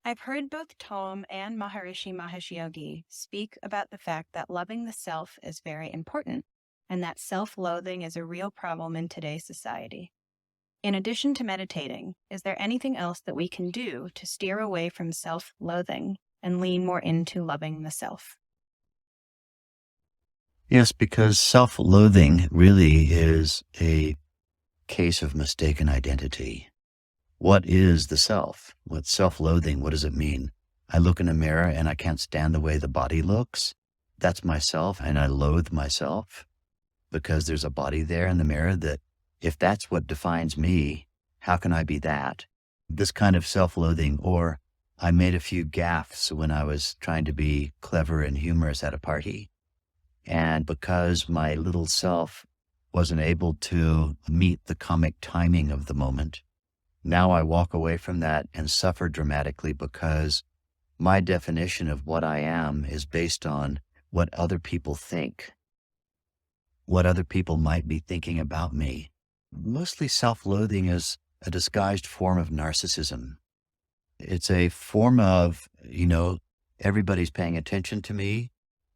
I've heard both Thom and Maharishi Mahesh Yogi speak about the fact that loving the self is very important and that self-loathing is a real problem in today's society. In addition to meditating, is there anything else that we can do to steer away from self-loathing and lean more into loving the self? Yes, because self-loathing really is a case of mistaken identity. What is the self? What's self-loathing? What does it mean? I look in a mirror and I can't stand the way the body looks. That's myself, and I loathe myself because there's a body there in the mirror that if that's what defines me, how can I be that? This kind of self-loathing, or I made a few gaffes when I was trying to be clever and humorous at a party. And because my little self wasn't able to meet the comic timing of the moment, now I walk away from that and suffer dramatically because my definition of what I am is based on what other people think, what other people might be thinking about me. Mostly self-loathing is a disguised form of narcissism. It's a form of, everybody's paying attention to me.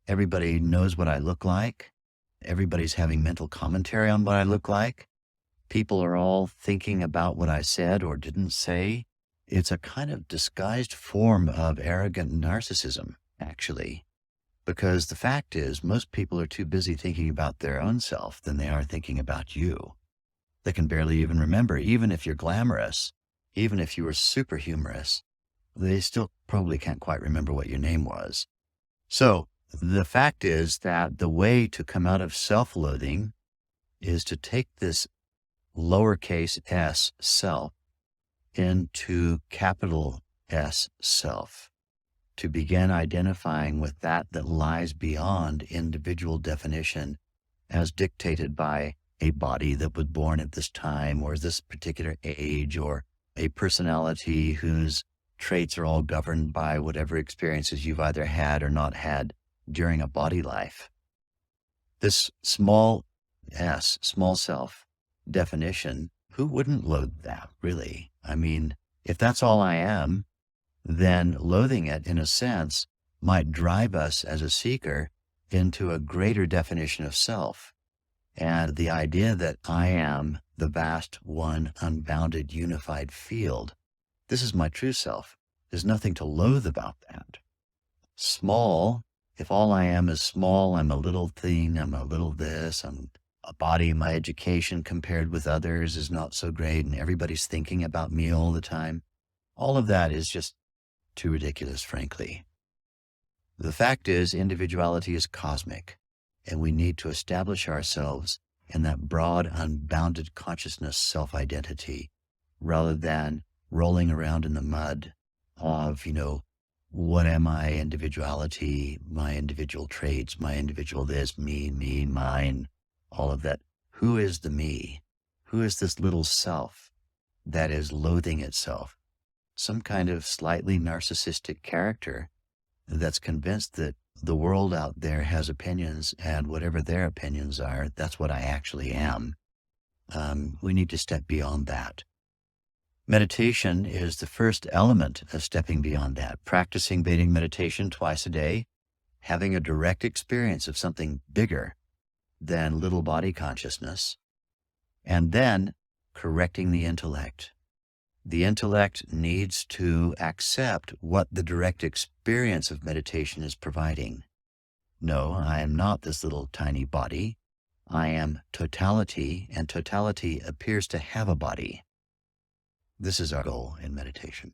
Everybody knows what I look like. Everybody's having mental commentary on what I look like. People are all thinking about what I said or didn't say. It's a kind of disguised form of arrogant narcissism, actually, because the fact is most people are too busy thinking about their own self than they are thinking about you. They can barely even remember, even if you're glamorous, even if you were super humorous, they still probably can't quite remember what your name was. So the fact is that the way to come out of self-loathing is to take this lowercase s self into capital S self, to begin identifying with that lies beyond individual definition as dictated by a body that was born at this time or this particular age, or a personality whose traits are all governed by whatever experiences you've either had or not had during a body life. This small s, small self definition, who wouldn't loathe that, really? I mean, if that's all I am, then loathing it, in a sense, might drive us as a seeker into a greater definition of self. And the idea that I am the vast, one, unbounded, unified field, this is my true self. There's nothing to loathe about that. Small, if all I am is small, I'm a little thing, I'm a little this, I'm a body, my education compared with others is not so great, and everybody's thinking about me all the time. All of that is just too ridiculous, frankly. The fact is, individuality is cosmic, and we need to establish ourselves in that broad, unbounded consciousness self-identity, rather than rolling around in the mud of, what am I, individuality, my individual traits, my individual this, me, mine, all of that. Who is the me? Who is this little self that is loathing itself? Some kind of slightly narcissistic character that's convinced that the world out there has opinions, and whatever their opinions are, that's what I actually am. We need to step beyond that. Meditation is the first element of stepping beyond that. Practicing Vedic meditation twice a day, having a direct experience of something bigger than little body consciousness, and then correcting the intellect. The intellect needs to accept what the direct experience of meditation is providing. No, I am not this little tiny body. I am totality, and totality appears to have a body. This is our goal in meditation.